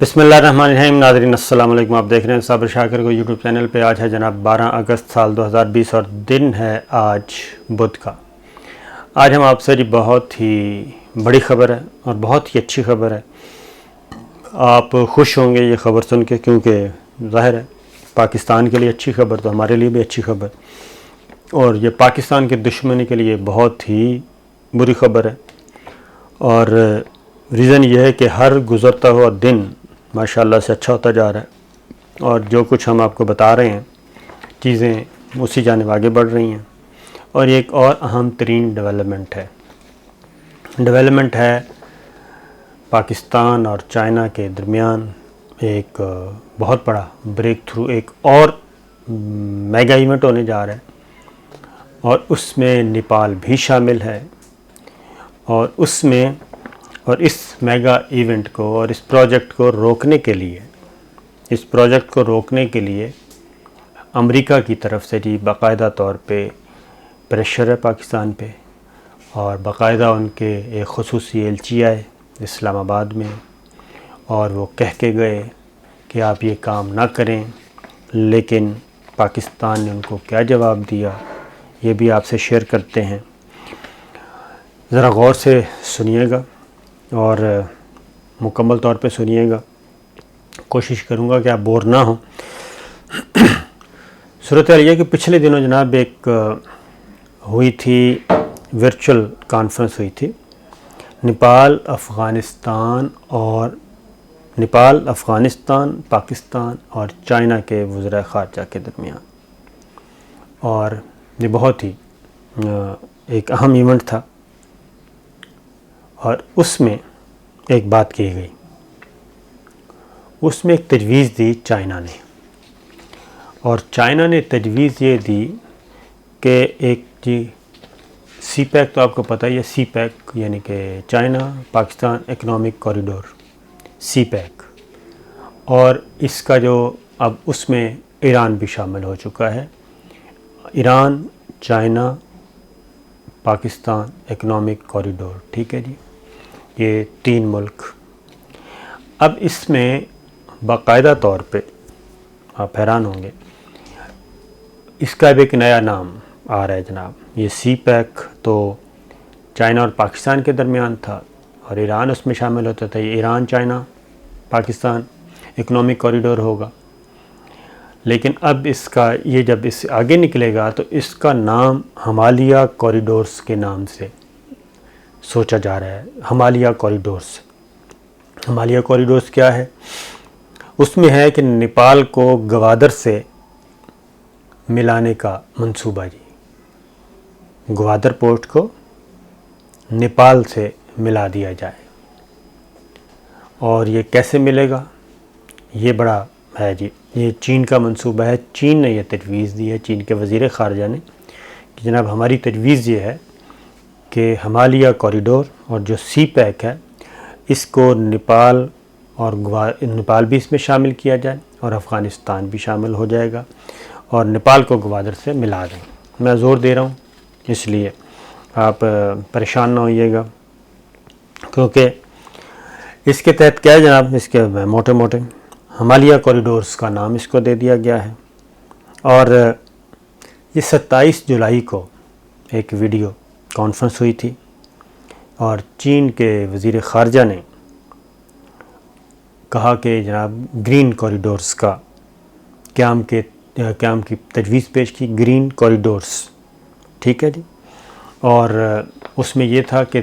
بسم اللہ الرحمن الرحیم۔ ناظرین السلام علیکم، آپ دیکھ رہے ہیں صابر شاکر کو یوٹیوب چینل پہ۔ آج ہے جناب 12 اگست سال 2020 اور دن ہے آج بدھ کا۔ آج ہم آپ سے بہت ہی بڑی خبر ہے اور بہت ہی اچھی خبر ہے۔ آپ خوش ہوں گے یہ خبر سن کے، کیونکہ ظاہر ہے پاکستان کے لیے اچھی خبر تو ہمارے لیے بھی اچھی خبر، اور یہ پاکستان کے دشمنی کے لیے بہت ہی بری خبر ہے۔ اور ریزن یہ ہے کہ ہر گزرتا ہوا دن ماشاءاللہ سے اچھا ہوتا جا رہا ہے، اور جو کچھ ہم آپ کو بتا رہے ہیں چیزیں اسی جانب آگے بڑھ رہی ہیں۔ اور ایک اور اہم ترین ڈیولپمنٹ ہے پاکستان اور چائنا کے درمیان ایک بہت بڑا بریک تھرو، ایک اور میگا ایونٹ ہونے جا رہا ہے، اور اس میں نیپال بھی شامل ہے۔ اور اس میگا ایونٹ کو اور اس پروجیکٹ کو روکنے کے لیے امریکہ کی طرف سے باقاعدہ طور پہ پریشر ہے پاکستان پہ، اور باقاعدہ ان کے ایک خصوصی ایلچی آئے اسلام آباد میں، اور وہ کہہ کے گئے کہ آپ یہ کام نہ کریں۔ لیکن پاکستان نے ان کو کیا جواب دیا یہ بھی آپ سے شیئر کرتے ہیں، ذرا غور سے سنیے گا اور مکمل طور پہ سنیے گا۔ کوشش کروں گا کہ آپ بور نہ ہوں۔ صورتحال یہ کہ پچھلے دنوں جناب ایک ہوئی تھی ورچوئل کانفرنس ہوئی تھی نیپال، افغانستان، پاکستان اور چائنا کے وزراء خارجہ کے درمیان، اور یہ بہت ہی ایک اہم ایونٹ تھا۔ اور اس میں ایک بات کی گئی، اس میں ایک تجویز دی چائنا نے، اور چائنا نے تجویز یہ دی کہ ایک سی پیک، تو آپ کو پتہ ہی ہے سی پیک یعنی کہ چائنا پاکستان اکنامک کوریڈور، سی پیک، اور اس کا جو اب اس میں ایران بھی شامل ہو چکا ہے۔ Iran, China, Pakistan economic corridor, ٹھیک ہے جی، یہ 3 ملک۔ اب اس میں باقاعدہ طور پہ آپ حیران ہوں گے، اس کا بھی ایک نیا نام آ رہا ہے جناب۔ یہ سی پیک تو چائنا اور پاکستان کے درمیان تھا، اور ایران اس میں شامل ہوتا تھا۔ یہ Iran, China, Pakistan economic corridor ہوگا، لیکن اب اس کا یہ جب اس سے آگے نکلے گا تو اس کا نام ہمالیہ کوریڈورز کے نام سے سوچا جا رہا ہے۔ ہمالیہ کوریڈورز کیا ہے؟ اس میں ہے کہ نیپال کو گوادر سے ملانے کا منصوبہ جی، گوادر پورٹ کو نیپال سے ملا دیا جائے۔ اور یہ کیسے ملے گا؟ یہ بڑا ہے جی، یہ چین کا منصوبہ ہے۔ چین نے یہ تجویز دی ہے، چین کے وزیر خارجہ نے، کہ جناب ہماری تجویز یہ ہے کہ ہمالیہ کوریڈور اور جو سی پیک ہے اس کو نیپال بھی اس میں شامل کیا جائے، اور افغانستان بھی شامل ہو جائے گا، اور نیپال کو گوادر سے ملا دیں۔ میں زور دے رہا ہوں اس لیے آپ پریشان نہ ہوئیے گا، کیونکہ اس کے تحت کیا ہے جناب، اس کے موٹے ہمالیہ کوریڈورز کا نام اس کو دے دیا گیا ہے۔ اور یہ 27 جولائی کو ایک ویڈیو کانفرنس ہوئی تھی، اور چین کے وزیر خارجہ نے کہا کہ جناب گرین کوریڈورز کا قیام کی تجویز پیش کی، گرین کوریڈورز، ٹھیک ہے جی۔ اور اس میں یہ تھا کہ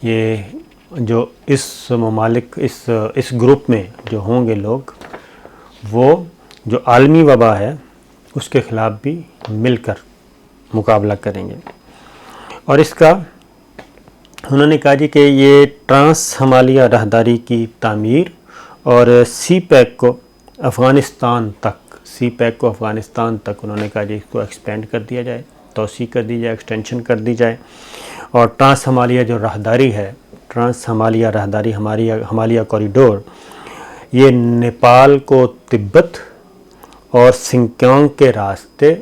یہ جو اس ممالک اس گروپ میں جو ہوں گے لوگ، وہ جو عالمی وبا ہے اس کے خلاف بھی مل کر مقابلہ کریں گے۔ اور اس کا انہوں نے کہا جی کہ یہ ٹرانس ہمالیہ راہداری کی تعمیر اور سی پیک کو افغانستان تک انہوں نے کہا جی اس کو ایکسپینڈ کر دیا جائے، توسیع کر دی جائے، ایکسٹینشن کر دی جائے۔ اور ٹرانس ہمالیہ جو راہداری ہے، ہمالیہ کوریڈور، یہ نیپال کو تبت اور سنکیونگ کے راستے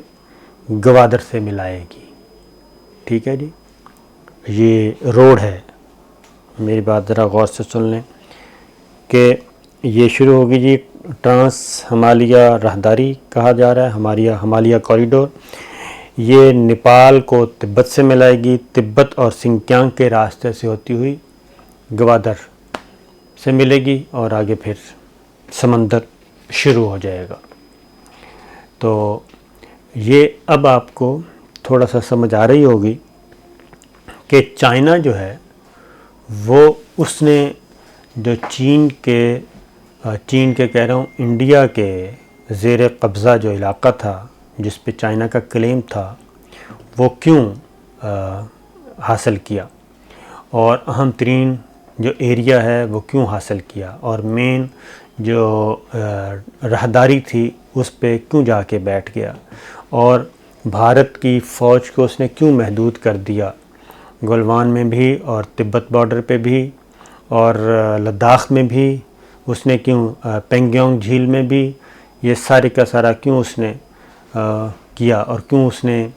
گوادر سے ملائے گی، ٹھیک ہے جی۔ یہ روڈ ہے، میری بات ذرا غور سے سن لیں، کہ یہ شروع ہوگی جی ٹرانس ہمالیہ راہداری کہا جا رہا ہے، ہمالیہ کوریڈور. یہ نیپال کو تبت سے ملائے گی، تبت اور سنکیانگ کے راستے سے ہوتی ہوئی گوادر سے ملے گی اور آگے پھر سمندر شروع ہو جائے گا. تو یہ اب آپ کو تھوڑا سا سمجھ آ رہی ہوگی کہ چائنا جو ہے وہ اس نے جو چین کے کہہ رہا ہوں انڈیا کے زیر قبضہ جو علاقہ تھا جس پہ چائنا کا کلیم تھا وہ کیوں حاصل کیا، اور اہم ترین جو ایریا ہے وہ کیوں حاصل کیا، اور مین جو راہداری تھی اس پہ کیوں جا کے بیٹھ گیا، اور بھارت کی فوج کو اس نے کیوں محدود کر دیا گلوان میں بھی اور تبت بارڈر پہ بھی، اور لداخ میں بھی اس نے کیوں، پینگیونگ جھیل میں بھی، یہ سارے کا سارا کیوں اس نے کیا، اور کیوں اس نے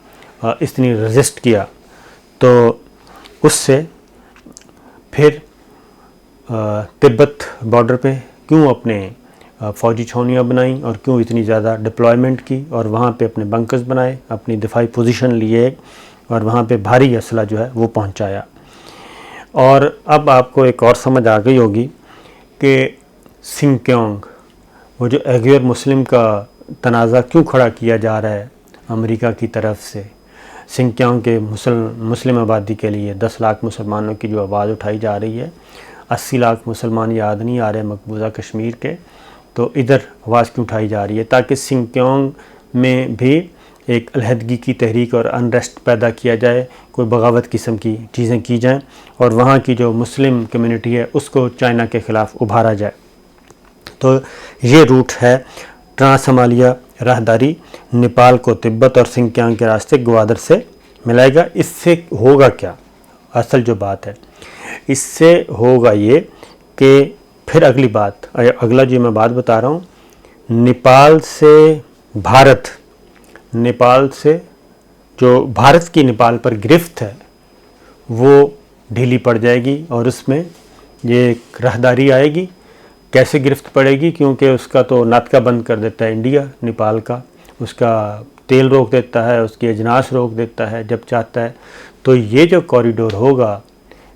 اتنی رزسٹ کیا. تو اس سے پھر تبت بارڈر پہ کیوں اپنے فوجی چھاؤنیاں بنائیں اور کیوں اتنی زیادہ ڈپلائمنٹ کی، اور وہاں پہ اپنے بنکرز بنائے، اپنی دفاعی پوزیشن لیے اور وہاں پہ بھاری اسلحہ جو ہے وہ پہنچایا. اور اب آپ کو ایک اور سمجھ آ گئی ہوگی کہ سنکیونگ، وہ جو ایغیر مسلم کا تنازع کیوں کھڑا کیا جا رہا ہے امریکہ کی طرف سے، سنکیونگ کے مسلم آبادی کے لیے 10 لاکھ مسلمانوں کی جو آواز اٹھائی جا رہی ہے، 80 لاکھ مسلمان یاد نہیں آ رہے مقبوضہ کشمیر کے، تو ادھر آواز کیوں اٹھائی جا رہی ہے تاکہ سنکیونگ میں بھی ایک علیحدگی کی تحریک اور انریسٹ پیدا کیا جائے، کوئی بغاوت قسم کی چیزیں کی جائیں، اور وہاں کی جو مسلم کمیونٹی ہے اس کو چائنا کے خلاف ابھارا جائے. تو یہ روٹ ہے ٹرانس ہمالیہ راہداری، نیپال کو تبت اور سنکیانگ کے راستے گوادر سے ملائے گا. اس سے ہوگا کیا؟ اصل جو بات ہے اس سے ہوگا یہ کہ پھر اگلی بات، اگلا جو میں بات بتا رہا ہوں، نیپال سے جو بھارت کی نیپال پر گرفت ہے وہ ڈھیلی پڑ جائے گی، اور اس میں یہ ایک راہداری آئے گی. کیسے گرفت پڑے گی؟ کیونکہ اس کا تو ناطقہ بند کر دیتا ہے انڈیا نیپال کا، اس کا تیل روک دیتا ہے، اس کی اجناس روک دیتا ہے جب چاہتا ہے. تو یہ جو کوریڈور ہوگا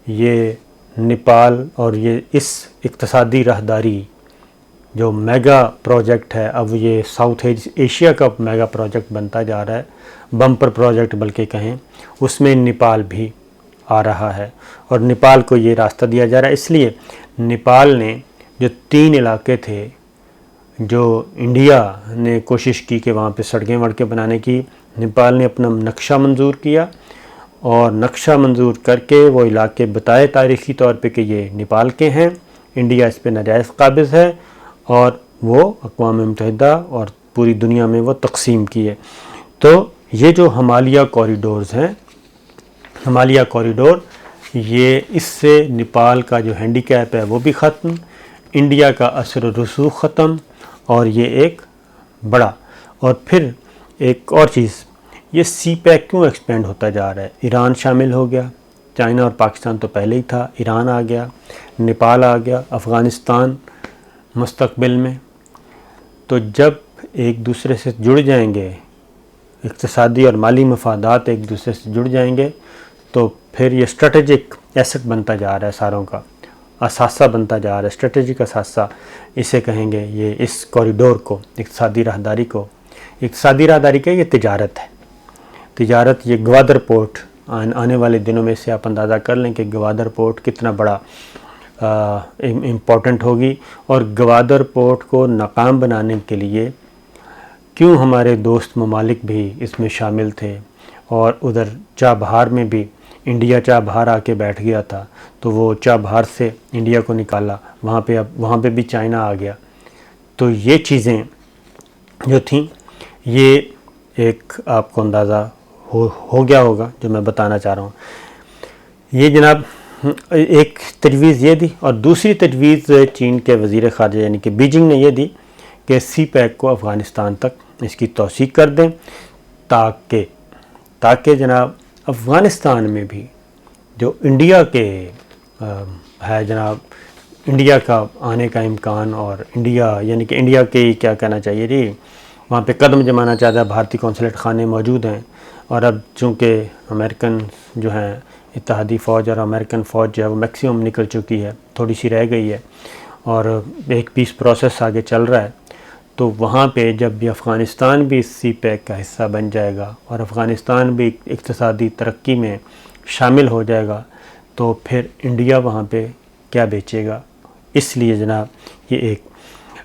یہ نیپال اور یہ اس اقتصادی راہداری جو میگا پروجیکٹ ہے، اب یہ ساؤتھ ایشیا کا میگا پروجیکٹ بنتا جا رہا ہے، بمپر پروجیکٹ بلکہ کہیں، اس میں نیپال بھی آ رہا ہے، اور نیپال کو یہ راستہ دیا جا رہا ہے. اس لیے نیپال نے جو 3 علاقے تھے جو انڈیا نے کوشش کی کہ وہاں پہ سڑکیں وڑکیں بنانے کی، نیپال نے اپنا نقشہ منظور کیا، اور نقشہ منظور کر کے وہ علاقے بتائے تاریخی طور پہ کہ یہ نیپال کے ہیں، انڈیا اس پہ ناجائز قابض ہے، اور وہ اقوام متحدہ اور پوری دنیا میں وہ تقسیم کیے. تو یہ جو ہمالیہ کوریڈورز ہیں، ہمالیہ کوریڈور، یہ اس سے نیپال کا جو ہینڈی کیپ ہے وہ بھی ختم، انڈیا کا اثر و رسوخ ختم، اور یہ ایک بڑا. اور پھر ایک اور چیز، یہ سی پیک کیوں ایکسپینڈ ہوتا جا رہا ہے؟ ایران شامل ہو گیا، چائنا اور پاکستان تو پہلے ہی تھا، ایران آ گیا، نیپال آ گیا، افغانستان مستقبل میں. تو جب ایک دوسرے سے جڑ جائیں گے، اقتصادی اور مالی مفادات ایک دوسرے سے جڑ جائیں گے، تو پھر یہ اسٹریٹجک ایسٹ بنتا جا رہا ہے، ساروں کا اثاثہ بنتا جا رہا ہے، اسٹریٹجک اثاثہ اسے کہیں گے. یہ اس کوریڈور کو، اقتصادی راہداری کو، اقتصادی راہداری کا یہ تجارت ہے، تجارت. یہ گوادر پورٹ آنے والے دنوں میں سے آپ اندازہ کر لیں کہ گوادر پورٹ کتنا بڑا امپورٹنٹ ہوگی. اور گوادر پورٹ کو ناکام بنانے کے لیے کیوں ہمارے دوست ممالک بھی اس میں شامل تھے، اور ادھر چابہار میں بھی انڈیا چابہار آ کے بیٹھ گیا تھا، تو وہ چابہار سے انڈیا کو نکالا، وہاں پہ بھی چائنا آ گیا. تو یہ چیزیں جو تھیں، یہ ایک آپ کو اندازہ ہو گیا ہوگا جو میں بتانا چاہ رہا ہوں. یہ جناب ایک تجویز یہ دی، اور دوسری تجویز چین کے وزیر خارجہ یعنی کہ بیجنگ نے یہ دی کہ سی پیک کو افغانستان تک اس کی توسیع کر دیں، تاکہ جناب افغانستان میں بھی جو انڈیا کے ہے جناب انڈیا کا آنے کا امکان، اور انڈیا یعنی کہ انڈیا کے کیا کہنا چاہیے جی، وہاں پہ قدم جمانا چاہتا ہے، بھارتی قونصلیٹ خانے موجود ہیں، اور اب چونکہ امریکن جو ہیں اتحادی فوج اور امریکن فوج جو ہے وہ میکسیمم نکل چکی ہے، تھوڑی سی رہ گئی ہے، اور ایک پیس پروسیس آگے چل رہا ہے، تو وہاں پہ جب بھی افغانستان بھی اس سی پیک کا حصہ بن جائے گا اور افغانستان بھی اقتصادی ترقی میں شامل ہو جائے گا، تو پھر انڈیا وہاں پہ کیا بیچے گا؟ اس لیے جناب یہ ایک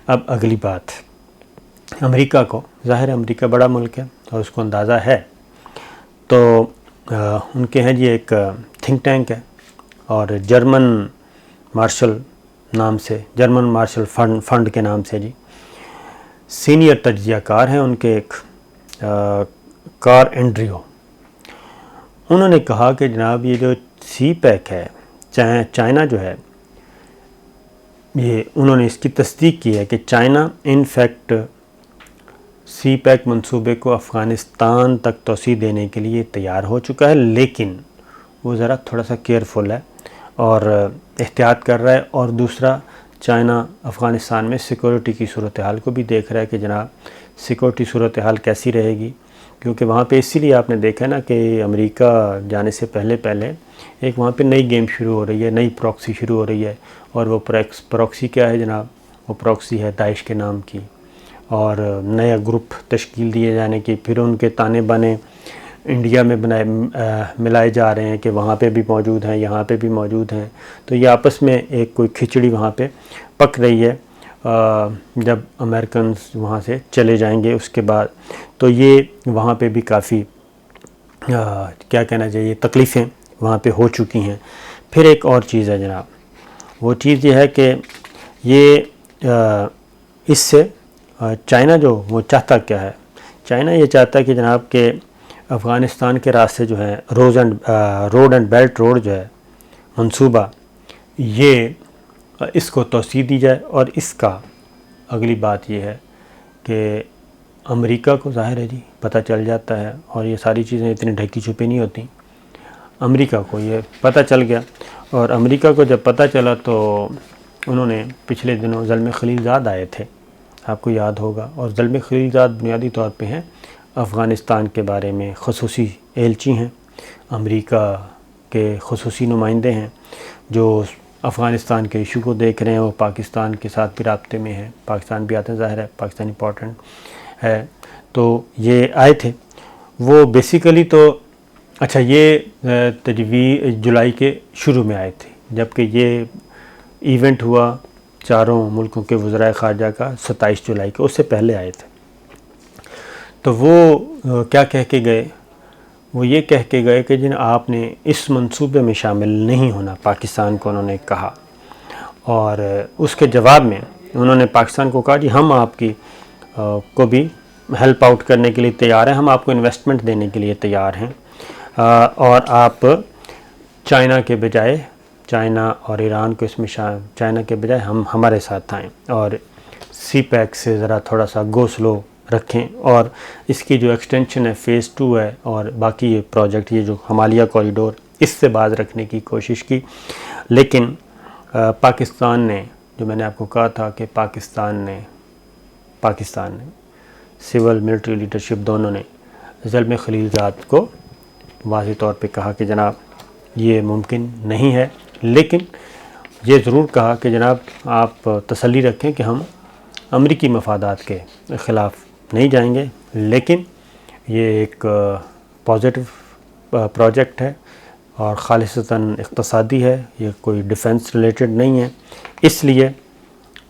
اب اگلی بات، امریکہ کو ظاہر ہے امریکہ بڑا ملک ہے اور اس کو اندازہ ہے، تو ان کے ہیں جی ایک تھنک ٹینک ہے، اور جرمن مارشل نام سے، جرمن مارشل فنڈ کے نام سے جی سینئر تجزیہ کار ہیں ان کے، ایک کار اینڈریو، انہوں نے کہا کہ جناب یہ جو سی پیک ہے، چائنا جو ہے، یہ انہوں نے اس کی تصدیق کی ہے کہ China in fact CPEC منصوبے کو افغانستان تک توسیع دینے کے لیے تیار ہو چکا ہے، لیکن وہ ذرا تھوڑا سا کیئرفل ہے اور احتیاط کر رہا ہے، اور دوسرا چائنا افغانستان میں سیکورٹی کی صورتحال کو بھی دیکھ رہا ہے کہ جناب سیکورٹی صورتحال کیسی رہے گی، کیونکہ وہاں پہ اسی لیے آپ نے دیکھا نا کہ امریکہ جانے سے پہلے ایک وہاں پہ نئی گیم شروع ہو رہی ہے، نئی پراکسی شروع ہو رہی ہے، اور وہ پراکسی کیا ہے جناب؟ وہ پراکسی ہے داعش کے نام کی، اور نیا گروپ تشکیل دیے جانے کی، پھر ان کے تانے بانے انڈیا میں ملائے جا رہے ہیں کہ وہاں پہ بھی موجود ہیں، یہاں پہ بھی موجود ہیں، تو یہ آپس میں ایک کوئی کھچڑی وہاں پہ پک رہی ہے جب امریکنز وہاں سے چلے جائیں گے اس کے بعد، تو یہ وہاں پہ بھی کافی کیا کہنا چاہیے تکلیفیں وہاں پہ ہو چکی ہیں۔ پھر ایک اور چیز ہے جناب، وہ چیز یہ ہے کہ یہ اس سے چائنا جو وہ چاہتا کیا ہے، چائنا یہ چاہتا ہے کہ جناب کہ افغانستان کے راستے جو ہیں روڈ اینڈ بیلٹ روڈ جو ہے منصوبہ، یہ اس کو توسیع دی جائے، اور اس کا اگلی بات یہ ہے کہ امریکہ کو ظاہر ہے جی پتہ چل جاتا ہے، اور یہ ساری چیزیں اتنی ڈھکی چھپی نہیں ہوتی، امریکہ کو یہ پتہ چل گیا، اور امریکہ کو جب پتہ چلا تو انہوں نے پچھلے دنوں زلمے خلیلزاد آئے تھے، آپ کو یاد ہوگا، اور زلمے خلیلزاد بنیادی طور پہ ہیں افغانستان کے بارے میں خصوصی ایلچی ہیں، امریکہ کے خصوصی نمائندے ہیں جو افغانستان کے ایشو کو دیکھ رہے ہیں، وہ پاکستان کے ساتھ بھی رابطے میں ہیں، پاکستان بھی آتے ہیں، ظاہر ہے پاکستان امپورٹنٹ ہے، تو یہ آئے تھے وہ بیسیکلی، تو اچھا یہ جولائی کے شروع میں آئے تھے، جبکہ یہ ایونٹ ہوا چاروں ملکوں کے وزرائے خارجہ کا 27 جولائی کو، اس سے پہلے آئے تھے، تو وہ کیا کہہ کے گئے؟ وہ یہ کہہ کے گئے کہ جن آپ نے اس منصوبے میں شامل نہیں ہونا، پاکستان کو انہوں نے کہا، اور اس کے جواب میں انہوں نے پاکستان کو کہا جی ہم آپ کی کو بھی ہیلپ آؤٹ کرنے کے لیے تیار ہیں، ہم آپ کو انویسٹمنٹ دینے کے لیے تیار ہیں، اور آپ چائنا کے بجائے، چائنا اور ایران کو اس میں چائنا کے بجائے ہمارے ساتھ آئیں، اور سی پیک سے ذرا تھوڑا سا گو سلو رکھیں، اور اس کی جو ایکسٹینشن ہے فیز 2 ہے، اور باقی یہ پروجیکٹ یہ جو ہمالیہ کوریڈور، اس سے باز رکھنے کی کوشش کی، لیکن پاکستان نے، جو میں نے آپ کو کہا تھا کہ پاکستان نے سول ملٹری لیڈرشپ دونوں نے زلمے خلیلزاد کو واضح طور پہ کہا کہ جناب یہ ممکن نہیں ہے، لیکن یہ ضرور کہا کہ جناب آپ تسلی رکھیں کہ ہم امریکی مفادات کے خلاف نہیں جائیں گے، لیکن یہ ایک پازیٹیو پروجیکٹ ہے اور خالصتاً اقتصادی ہے، یہ کوئی ڈیفنس ریلیٹڈ نہیں ہے، اس لیے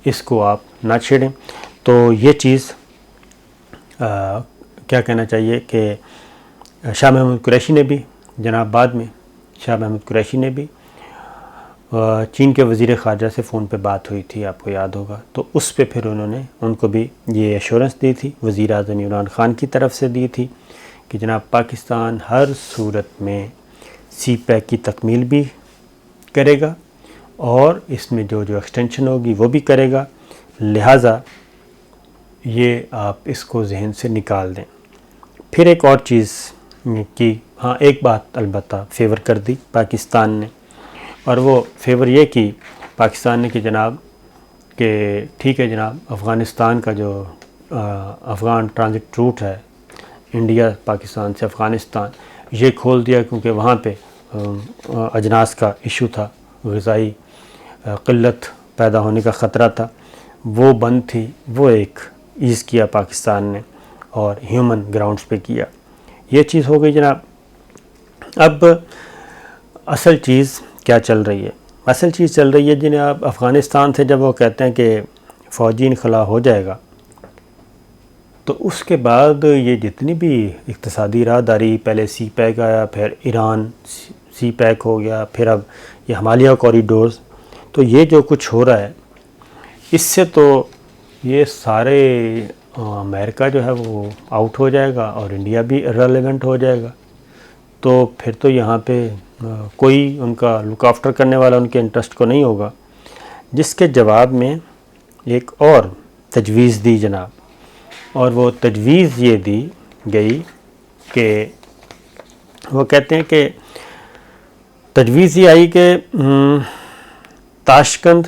اس کو آپ نہ چھیڑیں۔ تو یہ چیز کیا کہنا چاہیے کہ شاہ محمود قریشی نے بھی، جناب بعد میں شاہ محمود قریشی نے بھی چین کے وزیر خارجہ سے فون پہ بات ہوئی تھی، آپ کو یاد ہوگا، تو اس پہ پھر انہوں نے ان کو بھی یہ ایشورنس دی تھی، وزیر اعظم عمران خان کی طرف سے دی تھی کہ جناب پاکستان ہر صورت میں سی پیک کی تکمیل بھی کرے گا، اور اس میں جو ایکسٹینشن ہوگی وہ بھی کرے گا، لہٰذا یہ آپ اس کو ذہن سے نکال دیں۔ پھر ایک اور چیز کی، ہاں ایک بات البتہ فیور کر دی پاکستان نے، اور وہ فیور یہ کی پاکستان نے کہ جناب کہ ٹھیک ہے جناب، افغانستان کا جو افغان ٹرانزٹ روٹ ہے انڈیا پاکستان سے افغانستان، یہ کھول دیا کیونکہ وہاں پہ اجناس کا ایشو تھا، غذائی قلت پیدا ہونے کا خطرہ تھا، وہ بند تھی، وہ ایک ایز کیا پاکستان نے اور ہیومن گراؤنڈز پہ کیا، یہ چیز ہو گئی جناب۔ اب اصل چیز کیا چل رہی ہے؟ اصل چیز چل رہی ہے جناب افغانستان سے جب وہ کہتے ہیں کہ فوجی انخلا ہو جائے گا تو اس کے بعد یہ جتنی بھی اقتصادی راہداری، پہلے سی پیک آیا، پھر ایران سی پیک ہو گیا، پھر اب یہ ہمالیہ کوریڈورز، تو یہ جو کچھ ہو رہا ہے اس سے تو یہ سارے امریکہ جو ہے وہ آؤٹ ہو جائے گا اور انڈیا بھی ریلیونٹ ہو جائے گا، تو پھر تو یہاں پہ کوئی ان کا لک آفٹر کرنے والا ان کے انٹرسٹ کو نہیں ہوگا، جس کے جواب میں ایک اور تجویز دی جناب، اور وہ تجویز یہ دی گئی کہ وہ کہتے ہیں کہ تجویز یہ آئی کہ تاشقند،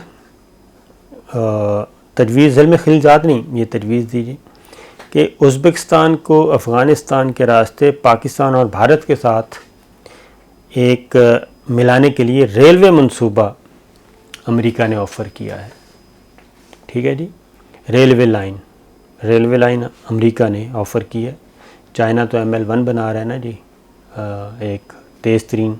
تجویز علم خلیجات نہیں، یہ تجویز دیجیے کہ ازبکستان کو افغانستان کے راستے پاکستان اور بھارت کے ساتھ ایک ملانے کے لیے ریلوے منصوبہ امریکہ نے آفر کیا ہے، ٹھیک ہے جی، ریلوے لائن امریکہ نے آفر کی ہے۔ چائنا تو ML1 بنا رہا ہے نا جی، ایک تیز ترین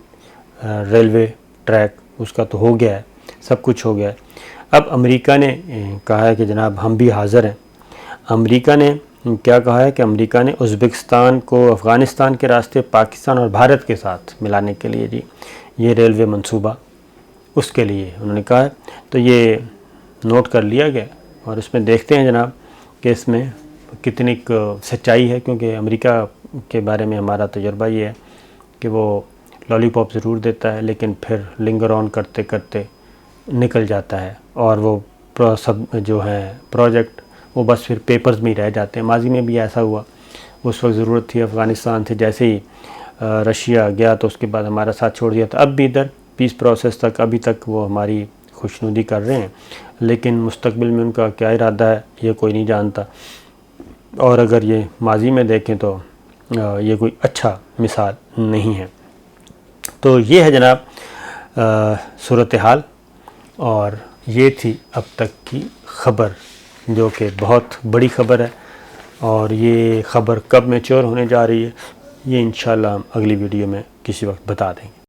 ریلوے ٹریک اس کا تو ہو گیا ہے، سب کچھ ہو گیا ہے۔ اب امریکہ نے کہا ہے کہ جناب ہم بھی حاضر ہیں۔ امریکہ نے کیا کہا ہے کہ امریکہ نے ازبکستان کو افغانستان کے راستے پاکستان اور بھارت کے ساتھ ملانے کے لیے جی یہ ریلوے منصوبہ، اس کے لیے انہوں نے کہا ہے، تو یہ نوٹ کر لیا گیا اور اس میں دیکھتے ہیں جناب کہ اس میں کتنی سچائی ہے، کیونکہ امریکہ کے بارے میں ہمارا تجربہ یہ ہے کہ وہ لالی پاپ ضرور دیتا ہے لیکن پھر لنگر آن کرتے کرتے نکل جاتا ہے، اور وہ سب جو ہے پروجیکٹ وہ بس پھر پیپرز میں ہی رہ جاتے ہیں۔ ماضی میں بھی ایسا ہوا، اس وقت ضرورت تھی افغانستان سے، جیسے ہی رشیا گیا تو اس کے بعد ہمارا ساتھ چھوڑ دیا تھا۔ اب بھی ادھر پیس پروسیس تک ابھی تک وہ ہماری خوشنودی کر رہے ہیں، لیکن مستقبل میں ان کا کیا ارادہ ہے یہ کوئی نہیں جانتا، اور اگر یہ ماضی میں دیکھیں تو یہ کوئی اچھا مثال نہیں ہے۔ تو یہ ہے جناب صورتحال، اور یہ تھی اب تک کی خبر جو کہ بہت بڑی خبر ہے، اور یہ خبر کب میچور ہونے جا رہی ہے یہ انشاءاللہ ہم اگلی ویڈیو میں کسی وقت بتا دیں گے۔